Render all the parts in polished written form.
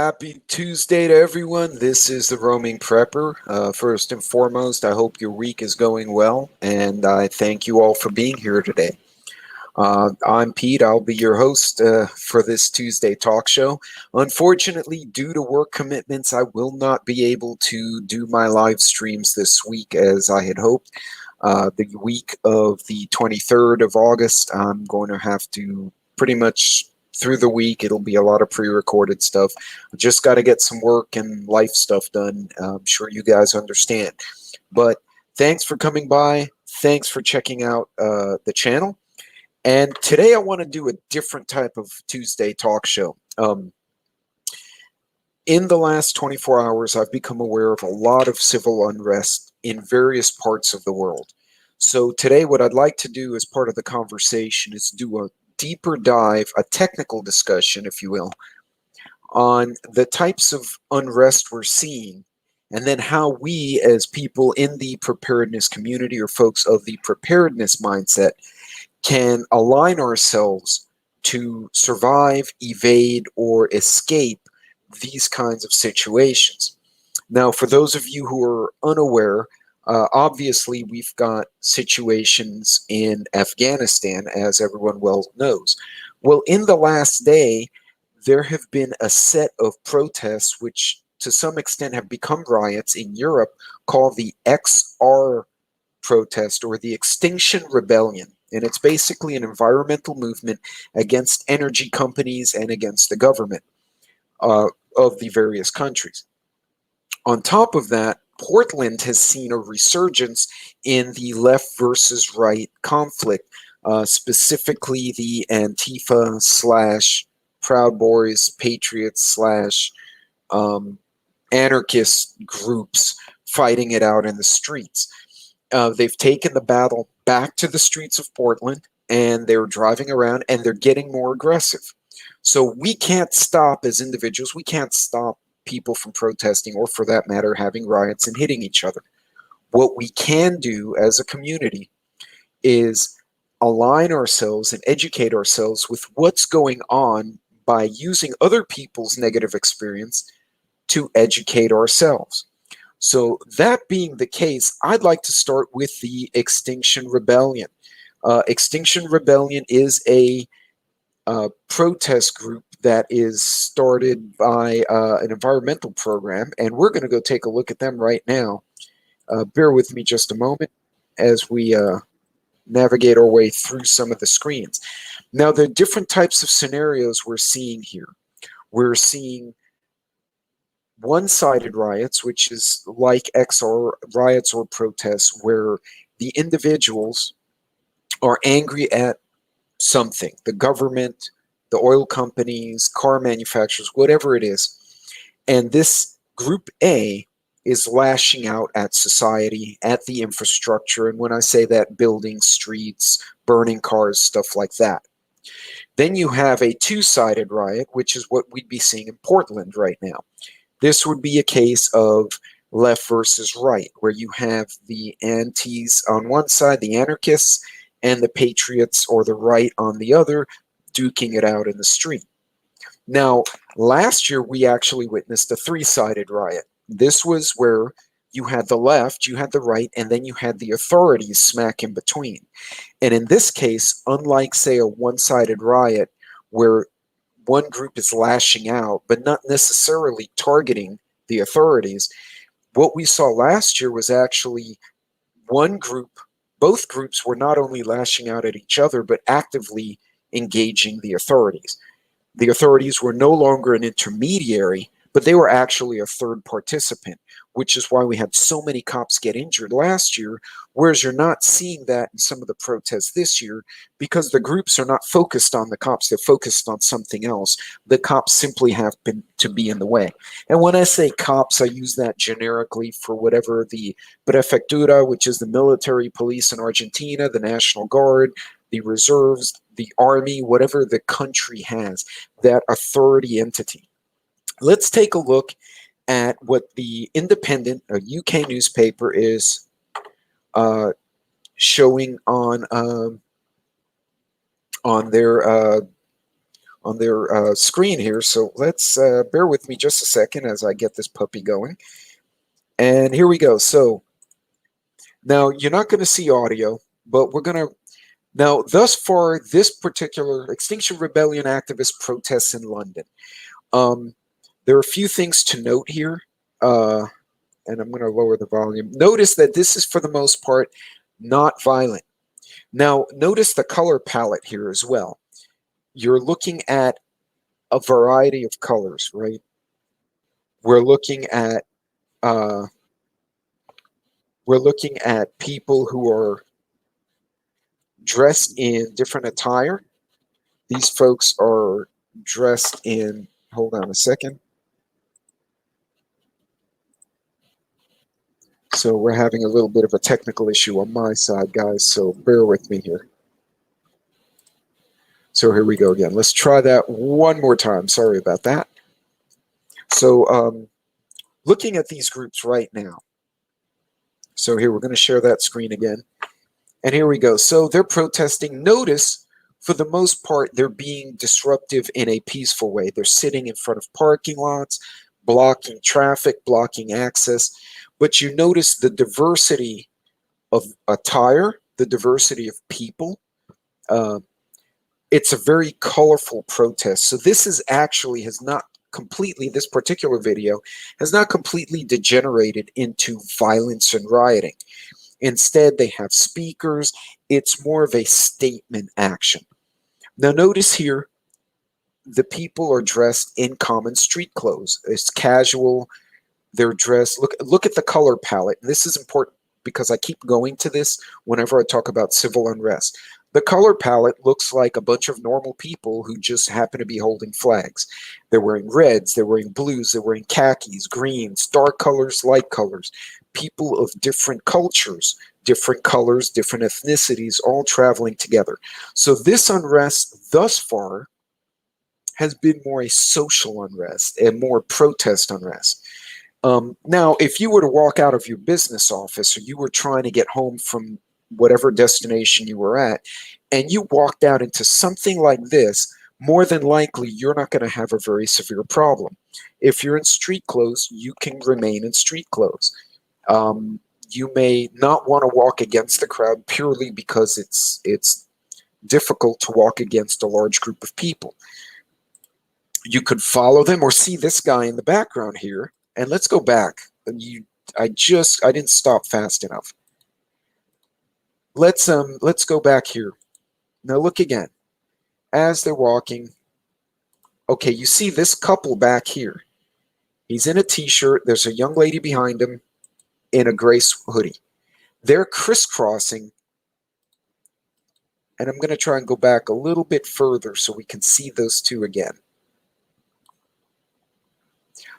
Happy Tuesday to everyone. This is the Roaming Prepper. First and foremost, I hope your week is going well, and I thank you all for being here today. I'm Pete. I'll be your host for this Tuesday talk show. Unfortunately, due to work commitments, I will not be able to do my live streams this week as I had hoped. The week of the 23rd of August, I'm going to have to pretty much through the week, it'll be a lot of pre-recorded stuff. Just got to get some work and life stuff done. I'm sure you guys understand. But thanks for coming by. Thanks for checking out the channel. And today I want to do a different type of Tuesday talk show. In the last 24 hours, I've become aware of a lot of civil unrest in various parts of the world. So today what I'd like to do as part of the conversation is do a deeper dive, a technical discussion, if you will, on the types of unrest we're seeing, and then how we as people in the preparedness community or folks of the preparedness mindset can align ourselves to survive, evade, or escape these kinds of situations. Now, for those of you who are unaware, obviously, we've got situations in Afghanistan, as everyone well knows. Well, in the last day, there have been a set of protests which, to some extent, have become riots in Europe called the XR protest or the Extinction Rebellion. And it's basically an environmental movement against energy companies and against the government of the various countries. On top of that, Portland has seen a resurgence in the left versus right conflict, specifically the Antifa slash Proud Boys, Patriots slash anarchist groups fighting it out in the streets. They've taken the battle back to the streets of Portland, and they're driving around, and they're getting more aggressive. So we can't stop as individuals. We can't stop people from protesting, or for that matter, having riots and hitting each other. What we can do as a community is align ourselves and educate ourselves with what's going on by using other people's negative experience to educate ourselves. So that being the case, I'd like to start with the Extinction Rebellion. Extinction Rebellion is a protest group that is started by an environmental program, and we're going to go take a look at them right now. Bear with me just a moment as we navigate our way through some of the screens. Now, there are different types of scenarios we're seeing here. We're seeing one-sided riots, which is like XR riots or protests, where the individuals are angry at something, the government, the oil companies, car manufacturers, whatever it is. And this group A is lashing out at society, at the infrastructure. And when I say that, buildings, streets, burning cars, stuff like that. Then you have a two-sided riot, which is what we'd be seeing in Portland right now. This would be a case of left versus right, where you have the antis on one side, the anarchists, and the patriots or the right on the other, duking it out in the street. Now, last year we actually witnessed a three-sided riot. This was where you had the left, you had the right, and then you had the authorities smack in between. And in this case, unlike, say, a one-sided riot where one group is lashing out, but not necessarily targeting the authorities, what we saw last year was actually one group, both groups were not only lashing out at each other, but actively engaging the authorities. The authorities were no longer an intermediary, but they were actually a third participant, which is why we had so many cops get injured last year, whereas you're not seeing that in some of the protests this year because the groups are not focused on the cops, they're focused on something else. The cops simply have been to be in the way. And when I say cops, I use that generically for whatever the Prefectura, which is the military police in Argentina, the National Guard, the reserves, the army, whatever the country has, that authority entity. Let's take a look at what the Independent, a UK newspaper, is showing on their on their screen here. So let's bear with me just a second as I get this puppy going. And here we go. So now you're not going to see audio, but we're going to now, thus far, this particular Extinction Rebellion activist protests in London. There are a few things to note here, and I'm going to lower the volume. Notice that this is, for the most part, not violent. Now, notice the color palette here as well. You're looking at a variety of colors, right? We're looking at people who are dressed in different attire. These folks are dressed in, hold on a second. So we're having a little bit of a technical issue on my side, guys, so bear with me here. So here we go again. Let's try that one more time. Sorry about that. So looking at these groups right now. So here, we're going to share that screen again. And here we go. So they're protesting. Notice, for the most part, they're being disruptive in a peaceful way. They're sitting in front of parking lots, blocking traffic, blocking access. But you notice the diversity of attire, the diversity of people. It's a very colorful protest. So this is actually has not completely, this particular video has not completely degenerated into violence and rioting. Instead, they have speakers. It's more of a statement action. Now notice here, the people are dressed in common street clothes. It's casual. They're dressed, look at the color palette. And this is important because I keep going to this whenever I talk about civil unrest. The color palette looks like a bunch of normal people who just happen to be holding flags. They're wearing reds, they're wearing blues, they're wearing khakis, greens, dark colors, light colors. People of different cultures, different colors, different ethnicities, all traveling together. So this unrest thus far has been more a social unrest and more protest unrest. Now, if you were to walk out of your business office or you were trying to get home from whatever destination you were at, and you walked out into something like this, more than likely you're not going to have a very severe problem. If you're in street clothes, you can remain in street clothes. You may not want to walk against the crowd purely because it's difficult to walk against a large group of people. You could follow them or see this guy in the background here. And let's go back. I didn't stop fast enough. Let's go back here. Now look again. As they're walking, okay, you see this couple back here. He's in a t-shirt. There's a young lady behind him in a gray hoodie. They're crisscrossing. And I'm going to try and go back a little bit further so we can see those two again.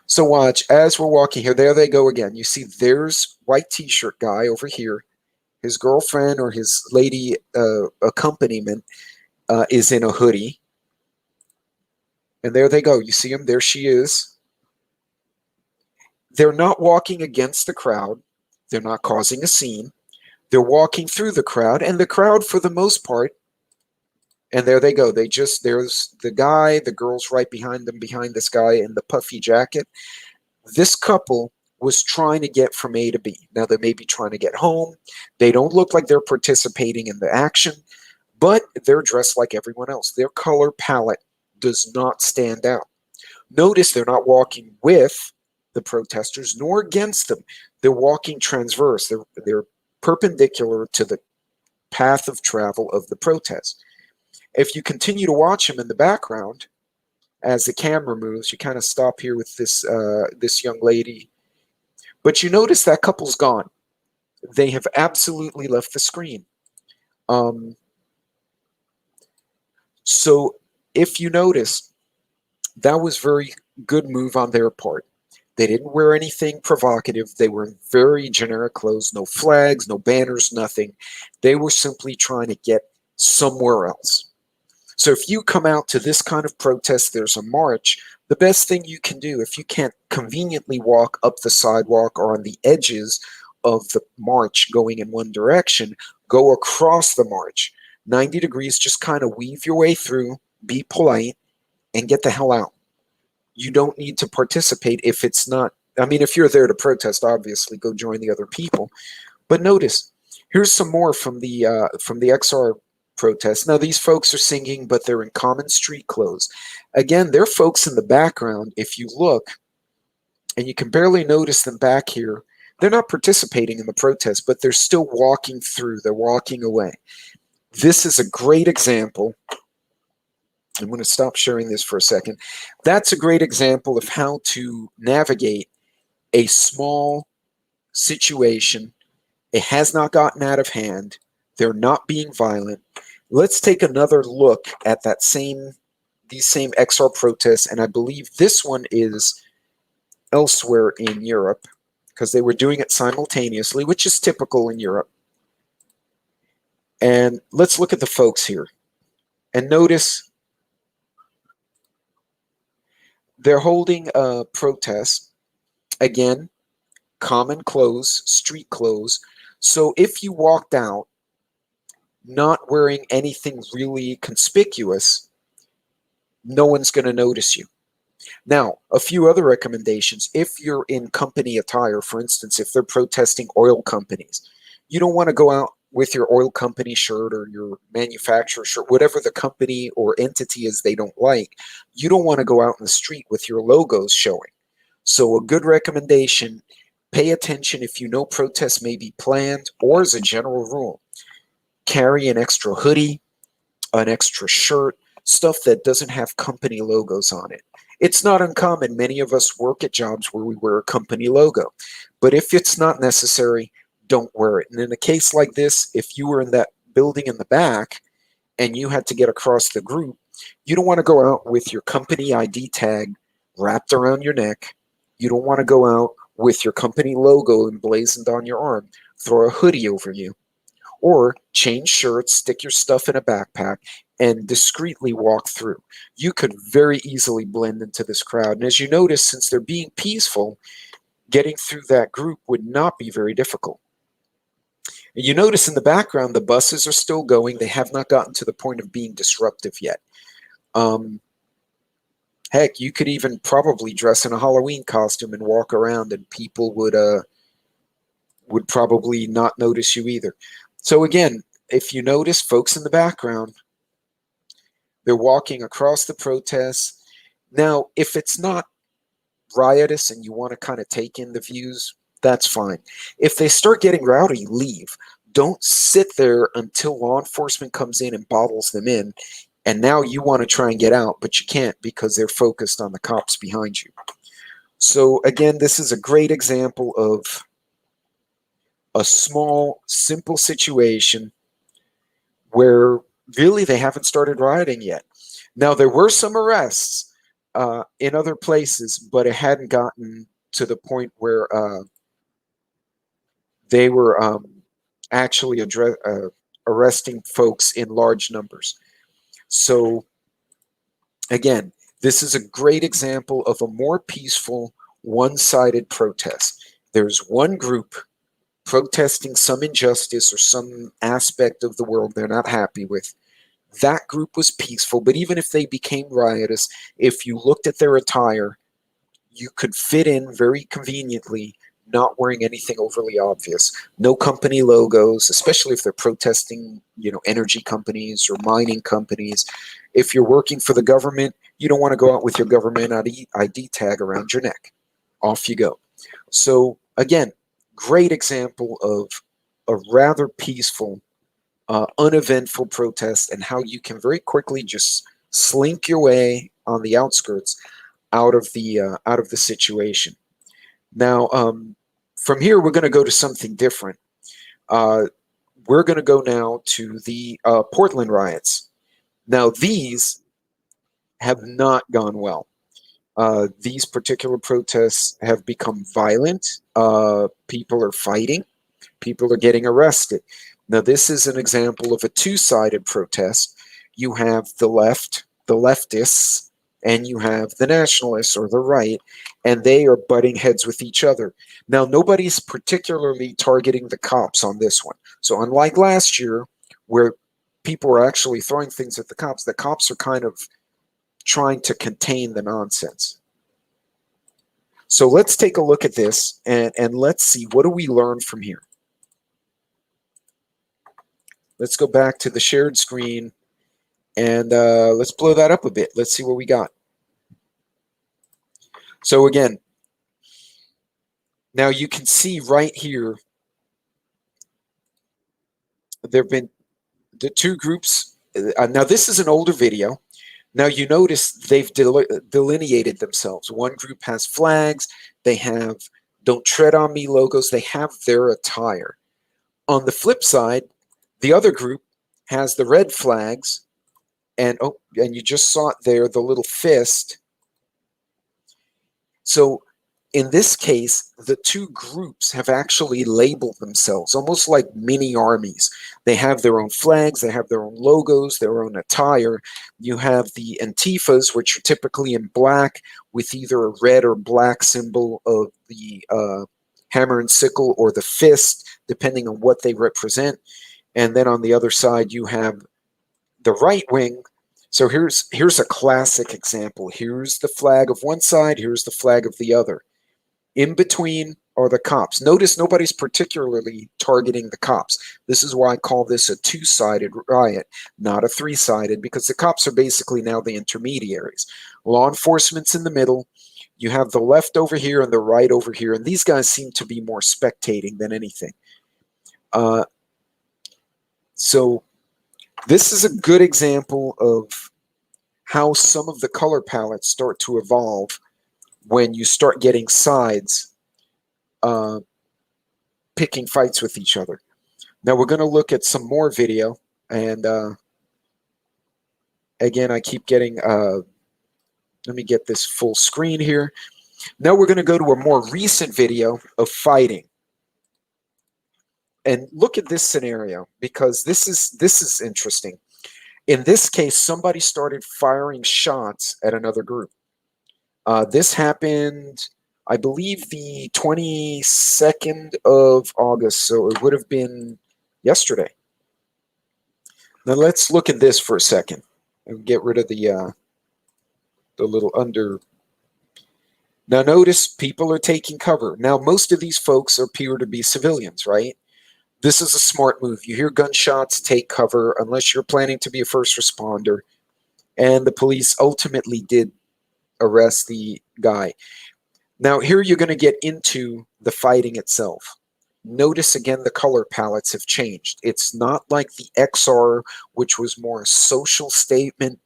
So watch, as we're walking here, there they go again. You see there's white t-shirt guy over here. His girlfriend or his lady accompaniment is in a hoodie. And there they go. You see him? There she is. They're not walking against the crowd. They're not causing a scene. They're walking through the crowd. And the crowd, for the most part, and there they go. There's the guy, the girl's right behind them, behind this guy in the puffy jacket. This couple was trying to get from A to B. Now, they may be trying to get home. They don't look like they're participating in the action, but they're dressed like everyone else. Their color palette does not stand out. Notice they're not walking with the protesters nor against them. They're walking transverse. They're perpendicular to the path of travel of the protest. If you continue to watch them in the background, as the camera moves, you kind of stop here with this young lady. But you notice that couple's gone. They have absolutely left the screen. So if you notice, that was very good move on their part. They didn't wear anything provocative. They were in very generic clothes, no flags, no banners, nothing. They were simply trying to get somewhere else. So if you come out to this kind of protest, there's a march, the best thing you can do, if you can't conveniently walk up the sidewalk or on the edges of the march going in one direction, go across the march. 90 degrees, just kind of weave your way through, be polite, and get the hell out. You don't need to participate if it's not, I mean, if you're there to protest, obviously go join the other people. But notice, here's some more from the XR protest. Now these folks are singing, but they're in common street clothes. Again, they're folks in the background. If you look, and you can barely notice them back here, they're not participating in the protest, but they're still walking through. They're walking away. This is a great example. I'm going to stop sharing this for a second. That's a great example of how to navigate a small situation. It has not gotten out of hand. They're not being violent. Let's take another look at these same XR protests, and I believe this one is elsewhere in Europe because they were doing it simultaneously, which is typical in Europe. And let's look at the folks here and notice they're holding a protest. Again, common clothes, street clothes. So if you walked out not wearing anything really conspicuous, no one's going to notice you. Now, a few other recommendations. If you're in company attire, for instance, if they're protesting oil companies, you don't want to go out with your oil company shirt or your manufacturer shirt, whatever the company or entity is they don't like. You don't want to go out in the street with your logos showing. So a good recommendation, pay attention if you know protests may be planned, or as a general rule, carry an extra hoodie, an extra shirt, stuff that doesn't have company logos on it. It's not uncommon. Many of us work at jobs where we wear a company logo. But if it's not necessary, don't wear it. And in a case like this, if you were in that building in the back and you had to get across the group, you don't want to go out with your company ID tag wrapped around your neck. You don't want to go out with your company logo emblazoned on your arm. Throw a hoodie over you. Or change shirts, stick your stuff in a backpack, and discreetly walk through. You could very easily blend into this crowd. And as you notice, since they're being peaceful, getting through that group would not be very difficult. And you notice in the background, the buses are still going. They have not gotten to the point of being disruptive yet. Heck, you could even probably dress in a Halloween costume and walk around, and people would probably not notice you either. So again, if you notice, folks in the background, they're walking across the protests. Now, if it's not riotous and you want to kind of take in the views, that's fine. If they start getting rowdy, leave. Don't sit there until law enforcement comes in and bottles them in. And now you want to try and get out, but you can't because they're focused on the cops behind you. So again, this is a great example of a small, simple situation where really they haven't started rioting yet. Now, there were some arrests in other places, but it hadn't gotten to the point where they were actually arresting folks in large numbers. So, again, this is a great example of a more peaceful, one-sided protest. There's one group protesting some injustice or some aspect of the world they're not happy with. That group was peaceful, but even if they became riotous, if you looked at their attire, you could fit in very conveniently, not wearing anything overly obvious. No company logos, especially if they're protesting, energy companies or mining companies. If you're working for the government, you don't want to go out with your government ID tag around your neck. Off you go. So again, great example of a rather peaceful, uneventful protest, and how you can very quickly just slink your way on the outskirts out of the situation. Now, from here, we're going to go to something different. We're going to go now to the Portland riots. Now, these have not gone well. These particular protests have become violent. People are fighting. People are getting arrested. Now, this is an example of a two-sided protest. You have the left, the leftists, and you have the nationalists or the right, and they are butting heads with each other. Now, nobody's particularly targeting the cops on this one. So unlike last year, where people were actually throwing things at the cops are kind of trying to contain the nonsense. So let's take a look at this and let's see, what do we learn from here? Let's go back to the shared screen and let's blow that up a bit. Let's see what we got. So again, now you can see right here, there have been the two groups. Now this is an older video. Now you notice they've delineated themselves. One group has flags. They have "Don't Tread on Me" logos. They have their attire. On the flip side, the other group has the red flags, and and you just saw it there, the little fist. So in this case, the two groups have actually labeled themselves almost like mini armies. They have their own flags, they have their own logos, their own attire. You have the Antifas, which are typically in black with either a red or black symbol of the hammer and sickle or the fist, depending on what they represent. And then on the other side, you have the right wing. So here's a classic example. Here's the flag of one side, here's the flag of the other. In between are the cops. Notice nobody's particularly targeting the cops. This is why I call this a two-sided riot, not a three-sided, because the cops are basically now the intermediaries. Law enforcement's in the middle. You have the left over here and the right over here, and these guys seem to be more spectating than anything. So this is a good example of how some of the color palettes start to evolve when you start getting sides picking fights with each other. Now we're going to look at some more video, and again, I keep getting, let me get this full screen here. Now we're going to go to a more recent video of fighting. And look at this scenario, because this is interesting. In this case, somebody started firing shots at another group. This happened, I believe, the 22nd of August, so it would have been yesterday. Now let's look at this for a second and get rid of the little under. Now notice people are taking cover. Now most of these folks appear to be civilians, right? This is a smart move. You hear gunshots, take cover, unless you're planning to be a first responder. And the police ultimately did arrest the guy. Now here you're going to get into the fighting itself. Notice again the color palettes have changed. It's not like the XR, which was more a social statement.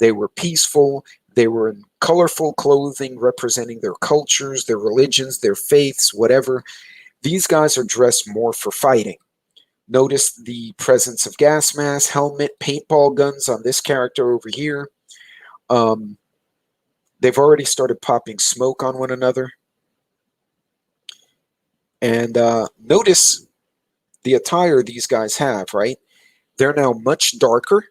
They were peaceful. They were in colorful clothing representing their cultures, their religions, their faiths, whatever. These guys are dressed more for fighting. Notice the presence of gas masks, helmet, paintball guns on this character over here. They've already started popping smoke on one another. And notice the attire these guys have, right? They're now much darker.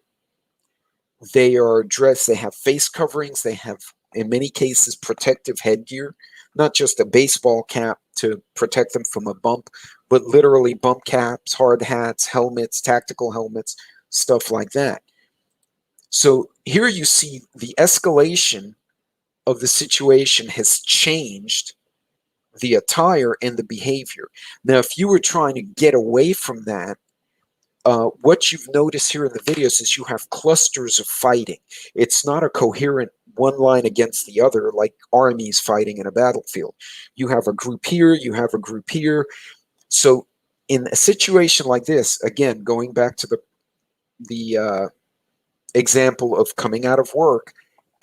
They are dressed, they have face coverings, they have, in many cases, protective headgear, not just a baseball cap to protect them from a bump, but literally bump caps, hard hats, helmets, tactical helmets, stuff like that. So here you see the escalation of the situation has changed the attire and the behavior. Now, if you were trying to get away from that, what you've noticed here in the videos is you have clusters of fighting. It's not a coherent one line against the other like armies fighting in a battlefield. You have a group here, you have a group here. So in a situation like this, again, going back to the example of coming out of work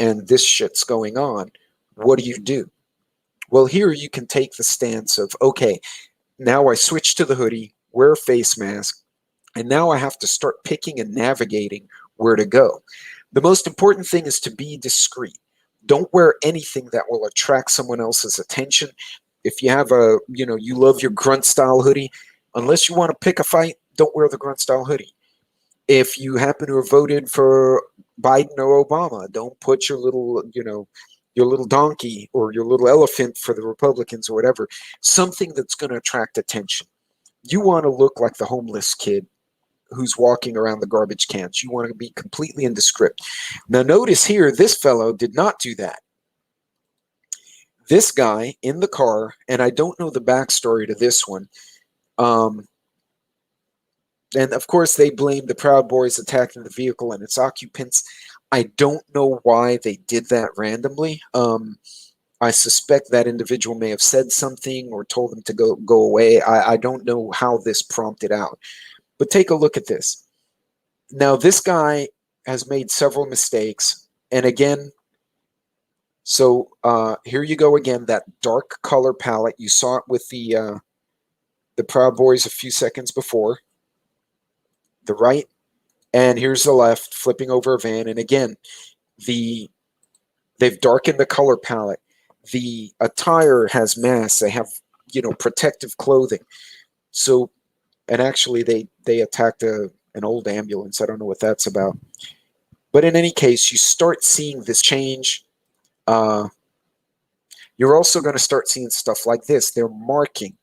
and this shit's going on, what do? Well, here you can take the stance of, okay, now I switch to the hoodie, wear a face mask, and now I have to start picking and navigating where to go. The most important thing is to be discreet. Don't wear anything that will attract someone else's attention. If you have a, you love your grunt style hoodie, unless you want to pick a fight, don't wear the grunt style hoodie. If you happen to have voted for Biden or Obama, don't put your little, your little donkey or your little elephant for the Republicans or whatever, something that's going to attract attention. You want to look like the homeless kid who's walking around the garbage cans. You want to be completely indescript. Now notice here, this fellow did not do that. This guy in the car, and I don't know the backstory to this one, and of course they blame the Proud Boys attacking the vehicle and its occupants. I don't know why they did that randomly. I suspect that individual may have said something or told them to go away. I don't know how this prompted out. But take a look at this. Now, this guy has made several mistakes. And again, so here you go again, that dark color palette. You saw it with the Proud Boys a few seconds before. The right, and here's the left, flipping over a van. And again, they've darkened the color palette. The attire has masks. They have, protective clothing. So, and actually they attacked an old ambulance. I don't know what that's about. But in any case, you start seeing this change. You're also going to start seeing stuff like this. They're marking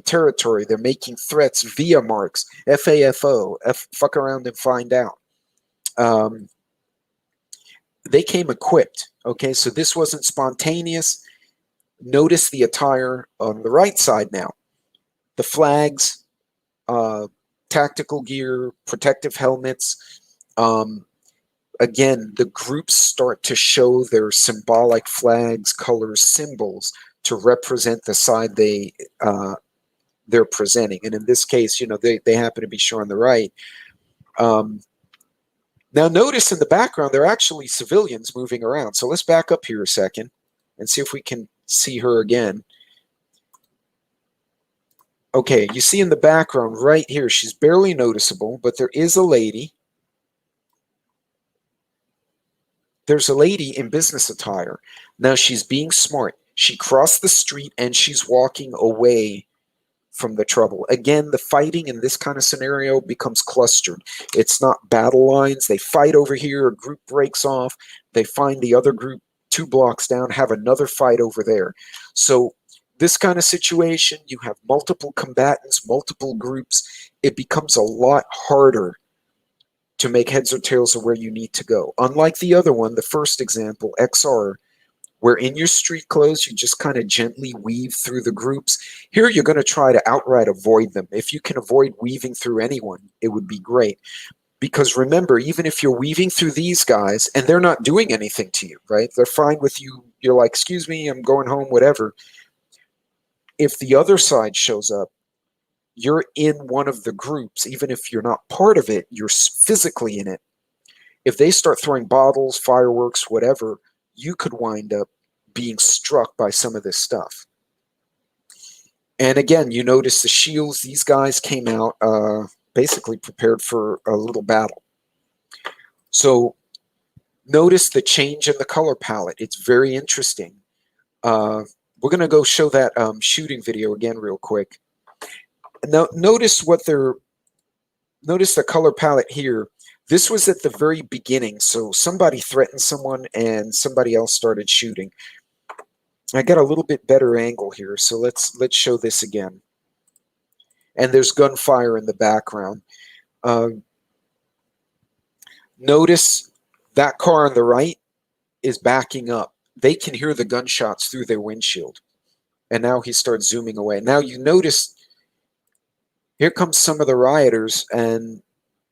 territory. They're making threats via marks. FAFO, fuck around and find out. They came equipped. Okay, so this wasn't spontaneous. Notice the attire on the right side now. The flags, tactical gear, protective helmets. Again, the groups start to show their symbolic flags, colors, symbols to represent the side they're presenting. And in this case, they happen to be shown on the right. Now notice in the background, there are actually civilians moving around. So let's back up here a second and see if we can see her again. Okay, you see in the background right here, she's barely noticeable, but there is a lady. There's a lady in business attire. Now she's being smart. She crossed the street and she's walking away from the trouble. Again, the fighting in this kind of scenario becomes clustered. It's not battle lines. They fight over here, a group breaks off, they find the other group 2 blocks down, have another fight over there. So this kind of situation, you have multiple combatants, multiple groups. It becomes a lot harder to make heads or tails of where you need to go. Unlike the other one, the first example, XR, where in your street clothes, you just kind of gently weave through the groups. Here, you're going to try to outright avoid them. If you can avoid weaving through anyone, it would be great. Because remember, even if you're weaving through these guys, and they're not doing anything to you, right? They're fine with you. You're like, excuse me, I'm going home, whatever. If the other side shows up, you're in one of the groups. Even if you're not part of it, you're physically in it. If they start throwing bottles, fireworks, whatever, you could wind up being struck by some of this stuff. And again, you notice the shields. These guys came out basically prepared for a little battle. So notice the change in the color palette. It's very interesting. We're going to go show that shooting video again real quick. Now, notice the color palette here. This was at the very beginning, so somebody threatened someone and somebody else started shooting. I got a little bit better angle here, so let's show this again. And there's gunfire in the background. Notice that car on the right is backing up. They can hear the gunshots through their windshield. And now he starts zooming away. Now you notice, here comes some of the rioters, and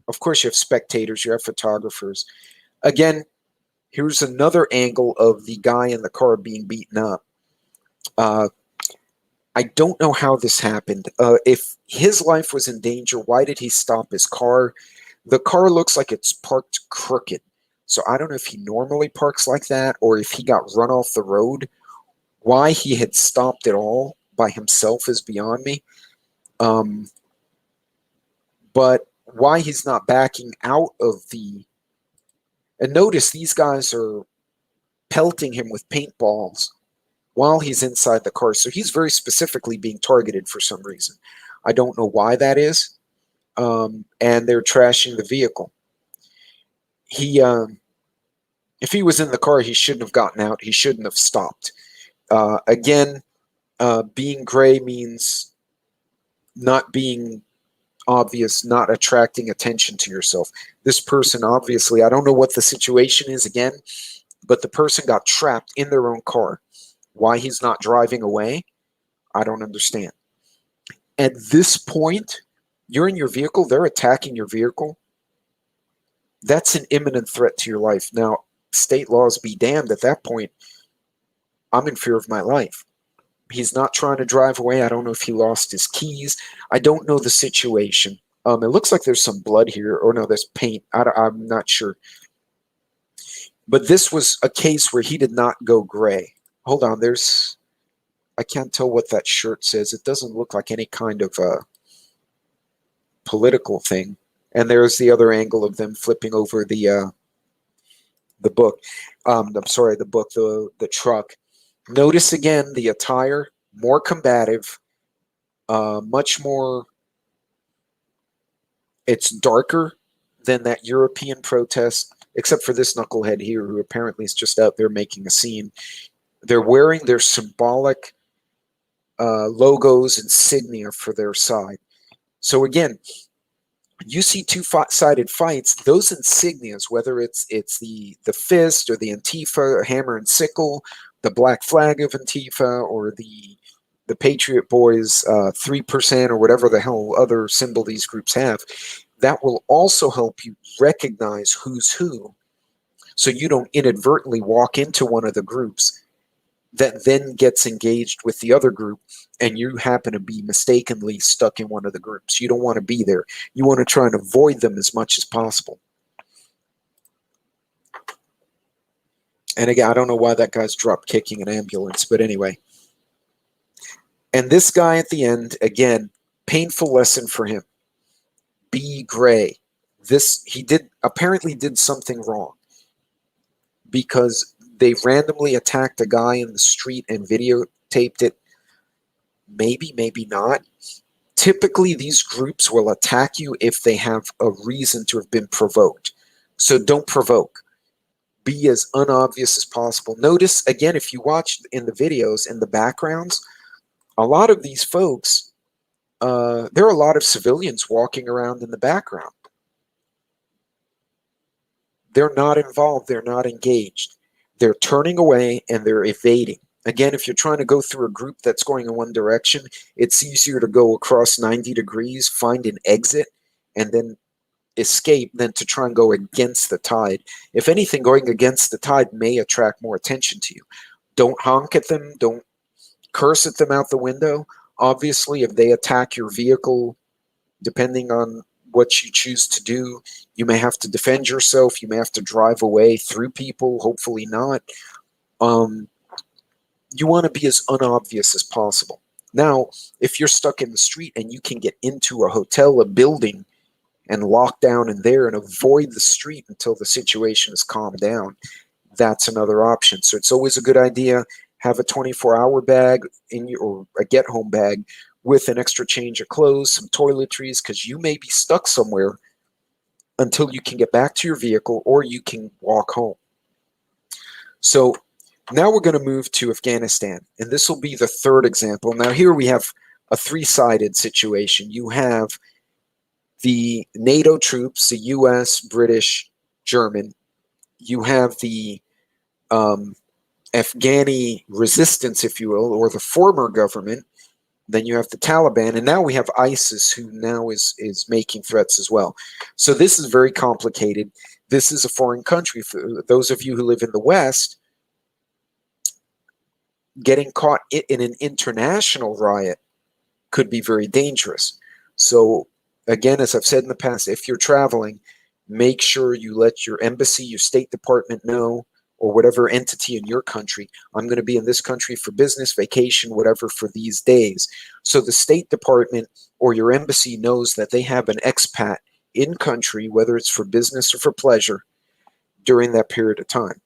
of course, you have spectators, you have photographers. Again, here's another angle of the guy in the car being beaten up. I don't know how this happened. If his life was in danger, why did he stop his car? The car looks like it's parked crooked. So I don't know if he normally parks like that or if he got run off the road. Why he had stopped at all by himself is beyond me. But why he's not backing out of the... And notice these guys are pelting him with paintballs while he's inside the car. So he's very specifically being targeted for some reason. I don't know why that is. And they're trashing the vehicle. If he was in the car, he shouldn't have gotten out. He shouldn't have stopped. Again, being gray means not being obvious, not attracting attention to yourself. This person, obviously, I don't know what the situation is again, but the person got trapped in their own car. Why he's not driving away, I don't understand. At this point, you're in your vehicle, they're attacking your vehicle. That's an imminent threat to your life. Now, state laws be damned, at that point, I'm in fear of my life. He's not trying to drive away. I don't know if he lost his keys. I don't know the situation. It looks like there's some blood here. Or no, there's paint. I'm not sure. But this was a case where he did not go gray. Hold on, I can't tell what that shirt says. It doesn't look like any kind of political thing. And there's the other angle of them flipping over the book. I'm sorry, the book, the truck. Notice again the attire, more combative, much more. It's darker than that European protest, except for this knucklehead here, who apparently is just out there making a scene. They're wearing their symbolic logos, insignia for their side. So again, you see two-sided fights, those insignias, whether it's the fist or the Antifa, hammer and sickle, the black flag of Antifa, or the Patriot Boys 3% or whatever the hell other symbol these groups have, that will also help you recognize who's who, so you don't inadvertently walk into one of the groups that then gets engaged with the other group, and you happen to be mistakenly stuck in one of the groups. You don't want to be there. You want to try and avoid them as much as possible. And again, I don't know why that guy's drop kicking an ambulance, but anyway. And this guy at the end, again, painful lesson for him. Be gray. He apparently did something wrong, because they randomly attacked a guy in the street and videotaped it. Maybe, maybe not. Typically, these groups will attack you if they have a reason to have been provoked. So don't provoke. Be as unobvious as possible. Notice, again, if you watch in the videos, in the backgrounds, a lot of these folks, there are a lot of civilians walking around in the background. They're not involved. They're not engaged. They're turning away and they're evading. Again, if you're trying to go through a group that's going in one direction, it's easier to go across 90 degrees, find an exit, and then escape than to try and go against the tide. If anything, going against the tide may attract more attention to you. Don't honk at them. Don't curse at them out the window. Obviously, if they attack your vehicle, depending on what you choose to do, you may have to defend yourself. You may have to drive away through people. Hopefully not. You want to be as unobvious as possible. Now, if you're stuck in the street and you can get into a hotel, a building, and lock down in there and avoid the street until the situation is calmed down, that's another option. So it's always a good idea, have a 24-hour bag or a get-home bag with an extra change of clothes, some toiletries, because you may be stuck somewhere until you can get back to your vehicle or you can walk home. So now we're going to move to Afghanistan, and this will be the third example. Now here we have a three-sided situation. You have the NATO troops, the US, British, German. You have the Afghani resistance, if you will, or the former government. Then you have the Taliban, and now we have ISIS, who now is making threats as well. So this is very complicated. This is a foreign country. For those of you who live in the West, getting caught in an international riot could be very dangerous. So again, as I've said in the past, if you're traveling, make sure you let your embassy, your State Department know, or whatever entity in your country, I'm going to be in this country for business, vacation, whatever, for these days. So the State Department or your embassy knows that they have an expat in country, whether it's for business or for pleasure, during that period of time.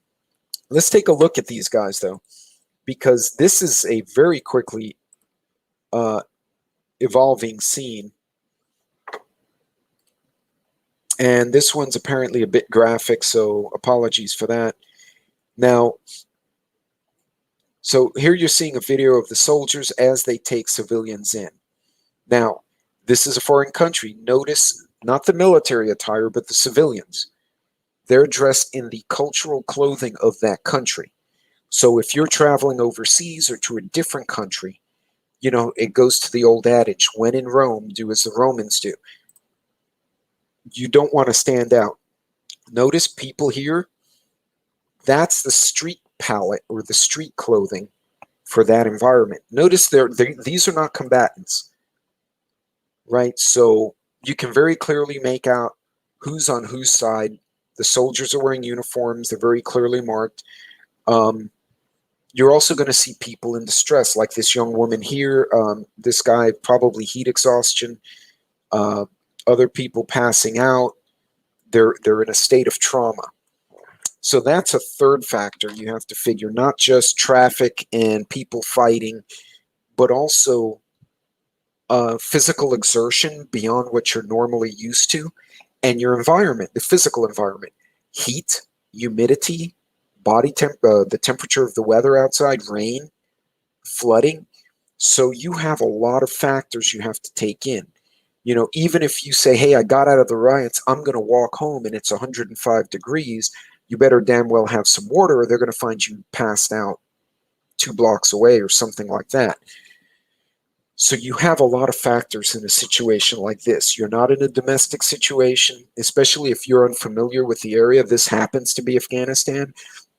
Let's take a look at these guys, though, because this is a very quickly evolving scene. And this one's apparently a bit graphic, so apologies for that. Now, so here you're seeing a video of the soldiers as they take civilians in. Now, This is a foreign country. Notice not the military attire, but the civilians. They're dressed in the cultural clothing of that country. So if you're traveling overseas or to a different country, it goes to the old adage, when in Rome, do as the Romans do. You don't want to stand out. Notice people here, that's the street palette or the street clothing for that environment. Notice these are not combatants, right? So you can very clearly make out who's on whose side. The soldiers are wearing uniforms. They're very clearly marked. You're also going to see people in distress, like this young woman here. This guy, probably heat exhaustion. Other people passing out. They're in a state of trauma. So that's a third factor you have to figure, not just traffic and people fighting, but also physical exertion beyond what you're normally used to, and your environment, the physical environment, heat, humidity, the temperature of the weather outside, rain, flooding. So you have a lot of factors you have to take in. Even if you say, hey, I got out of the riots, I'm going to walk home and it's 105 degrees, you better damn well have some water or they're going to find you passed out 2 blocks away or something like that. So you have a lot of factors in a situation like this. You're not in a domestic situation, especially if you're unfamiliar with the area. This happens to be Afghanistan.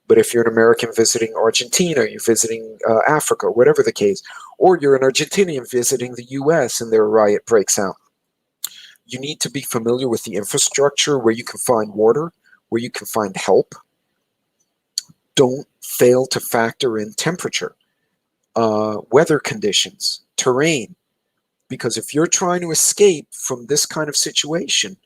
But if you're an American visiting Argentina, you're visiting Africa, whatever the case, or you're an Argentinian visiting the US and their riot breaks out, you need to be familiar with the infrastructure, where you can find water, where you can find help. Don't fail to factor in temperature, weather conditions, terrain, because if you're trying to escape from this kind of situation,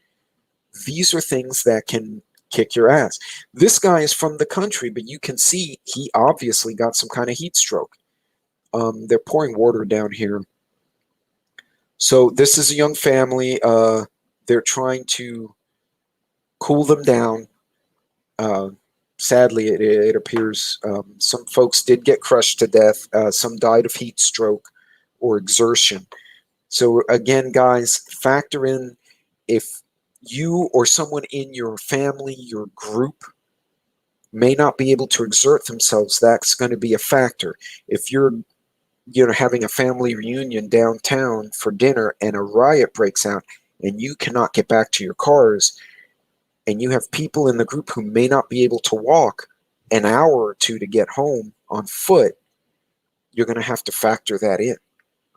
these are things that can kick your ass. This guy is from the country, but you can see he obviously got some kind of heat stroke. They're pouring water down here. So this is a young family. They're trying to cool them down. Sadly, it appears some folks did get crushed to death. Some died of heat stroke or exertion. So again, guys, factor in if you or someone in your family, your group, may not be able to exert themselves, that's going to be a factor. If you're having a family reunion downtown for dinner and a riot breaks out and you cannot get back to your cars, and you have people in the group who may not be able to walk an hour or two to get home on foot, you're going to have to factor that in.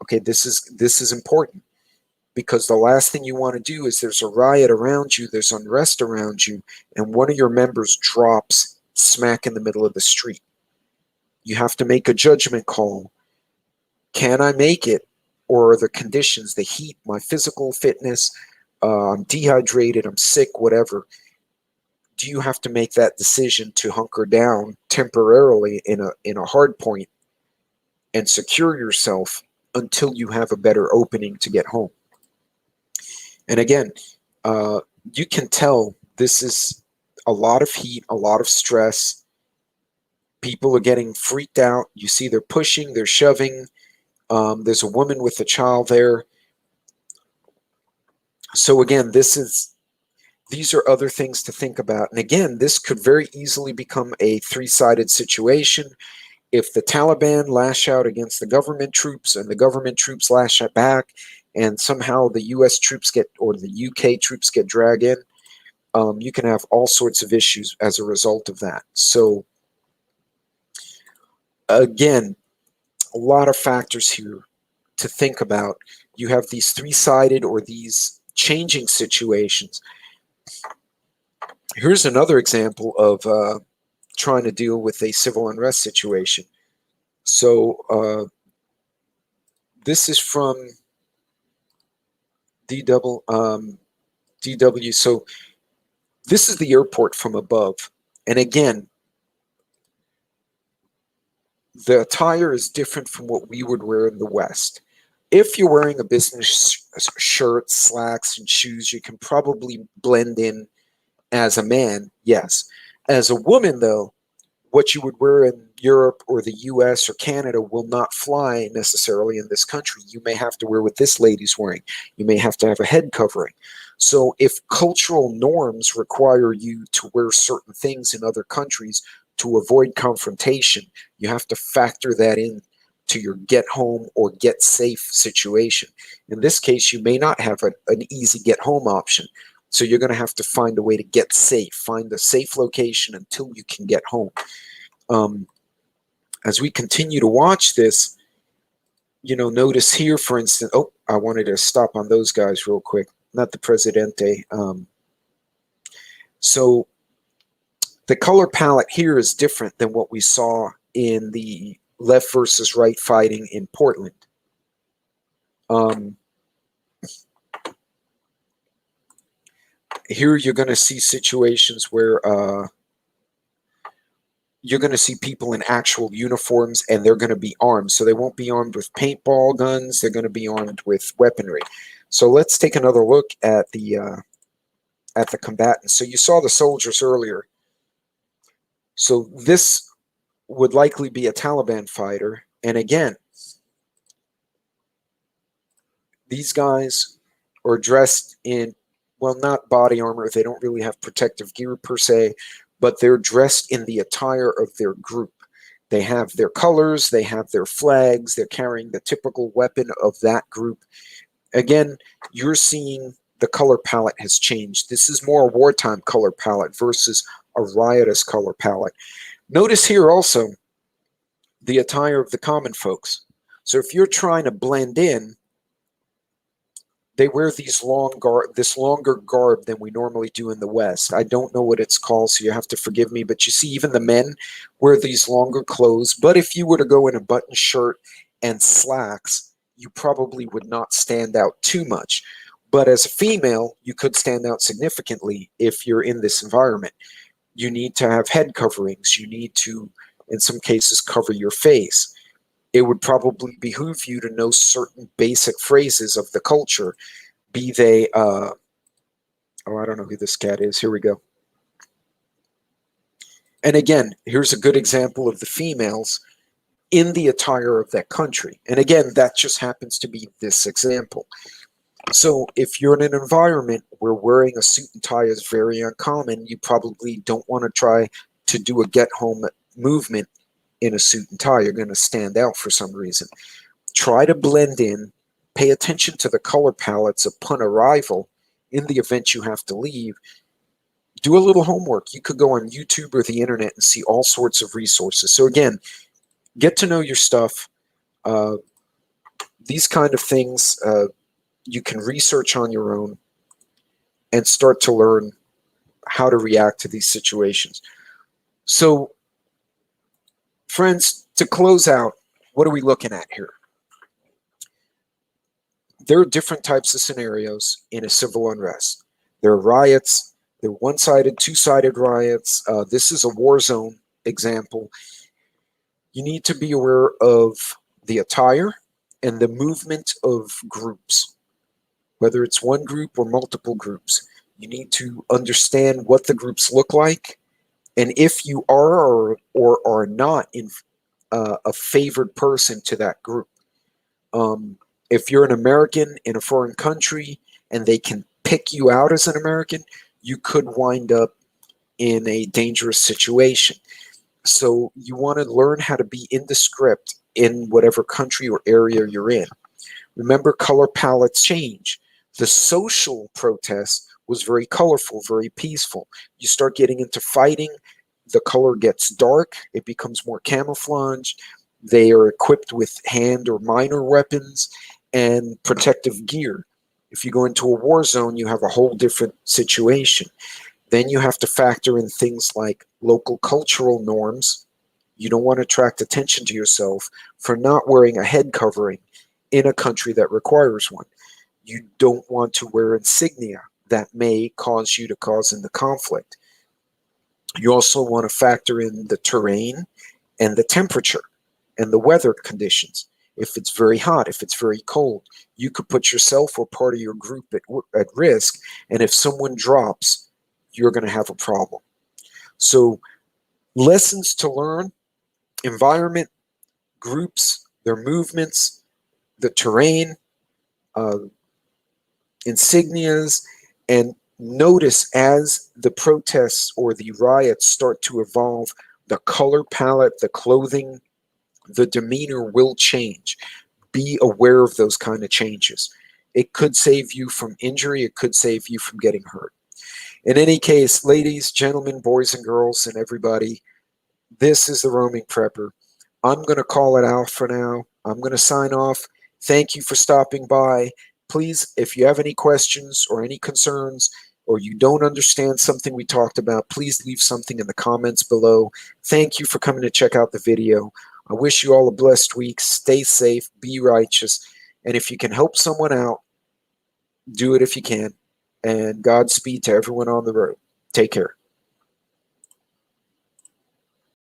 Okay, this is important, because the last thing you want to do is there's a riot around you, there's unrest around you, and one of your members drops smack in the middle of the street. You have to make a judgment call. Can I make it? Or are the conditions, the heat, my physical fitness, I'm dehydrated, I'm sick, whatever. Do you have to make that decision to hunker down temporarily in a hard point and secure yourself until you have a better opening to get home? And again, you can tell this is a lot of heat, a lot of stress. People are getting freaked out. You see they're pushing, they're shoving. There's a woman with a child there. So again, these are other things to think about. And again, this could very easily become a three-sided situation. If the Taliban lash out against the government troops and the government troops lash back, and somehow the US troops or the UK troops get dragged in, you can have all sorts of issues as a result of that. So again, a lot of factors here to think about. You have these three-sided or these changing situations. Here's another example of trying to deal with a civil unrest situation. So this is from DW. So this is the airport from above. And again, the attire is different from what we would wear in the West. If you're wearing a business shirt, slacks, and shoes, you can probably blend in as a man, yes. As a woman, though, what you would wear in, Europe or the US or Canada will not fly necessarily in this country. You may have to wear what this lady's wearing. You may have to have a head covering. So if cultural norms require you to wear certain things in other countries to avoid confrontation, you have to factor that in to your get home or get safe situation. In this case, you may not have an easy get home option. So you're going to have to find a way to get safe, find a safe location until you can get home. As we continue to watch this, notice here, for instance, oh, I wanted to stop on those guys real quick, not the Presidente. So the color palette here is different than what we saw in the left versus right fighting in Portland. Here you're going to see situations where you're going to see people in actual uniforms, and they're going to be armed. So they won't be armed with paintball guns. They're going to be armed with weaponry. So let's take another look at the combatants. So you saw the soldiers earlier. So this would likely be a Taliban fighter. And again, these guys are dressed in, well, not body armor. They don't really have protective gear per se, but they're dressed in the attire of their group. They have their colors, they have their flags, they're carrying the typical weapon of that group. Again, you're seeing the color palette has changed. This is more a wartime color palette versus a riotous color palette. Notice here also the attire of the common folks. So if you're trying to blend in, they wear this longer garb than we normally do in the West. I don't know what it's called, so you have to forgive me. But you see, even the men wear these longer clothes. But if you were to go in a button shirt and slacks, you probably would not stand out too much. But as a female, you could stand out significantly if you're in this environment. You need to have head coverings. You need to, in some cases, cover your face. It would probably behoove you to know certain basic phrases of the culture, be they, oh, I don't know who this cat is. Here we go. And again, here's a good example of the females in the attire of that country. And again, that just happens to be this example. So if you're in an environment where wearing a suit and tie is very uncommon, you probably don't want to try to do a get-home movement in a suit and tie. You're going to stand out for some reason. Try to blend in. Pay attention to the color palettes upon arrival in the event you have to leave. Do a little homework. You could go on YouTube or the internet and see all sorts of resources. So again, get to know your stuff. These kind of things you can research on your own and start to learn how to react to these situations. So, friends, to close out, what are we looking at here? There are different types of scenarios in a civil unrest. There are riots. There are one-sided, two-sided riots. This is a war zone example. You need to be aware of the attire and the movement of groups, whether it's one group or multiple groups. You need to understand what the groups look like, and if you are or are not in a favored person to that group. If you're an American in a foreign country and they can pick you out as an American, you could wind up in a dangerous situation. So you want to learn how to be indescript in whatever country or area you're in. Remember, color palettes change. The social protest was very colorful, very peaceful. You start getting into fighting, the color gets dark, it becomes more camouflaged. They are equipped with hand or minor weapons and protective gear. If you go into a war zone, you have a whole different situation. Then you have to factor in things like local cultural norms. You don't want to attract attention to yourself for not wearing a head covering in a country that requires one. You don't want to wear insignia that may cause you to cause in the conflict. You also want to factor in the terrain and the temperature and the weather conditions. If it's very hot, if it's very cold, you could put yourself or part of your group at risk. And if someone drops, you're going to have a problem. So lessons to learn. environment, groups, their movements, the terrain, uh, insignias, and notice as the protests or the riots start to evolve, the color palette, the clothing, the demeanor will change. Be aware of those kind of changes. It could save you from injury, it could save you from getting hurt. In any case, ladies, gentlemen, boys and girls, and everybody, this is the Roaming Prepper. I'm going to call it out for now. I'm going to sign off. Thank you for stopping by. Please, if you have any questions or any concerns, or you don't understand something we talked about, please leave something in the comments below. Thank you for coming to check out the video. I wish you all a blessed week. Stay safe, be righteous, and if you can help someone out, do it if you can. And Godspeed to everyone on the road. Take care.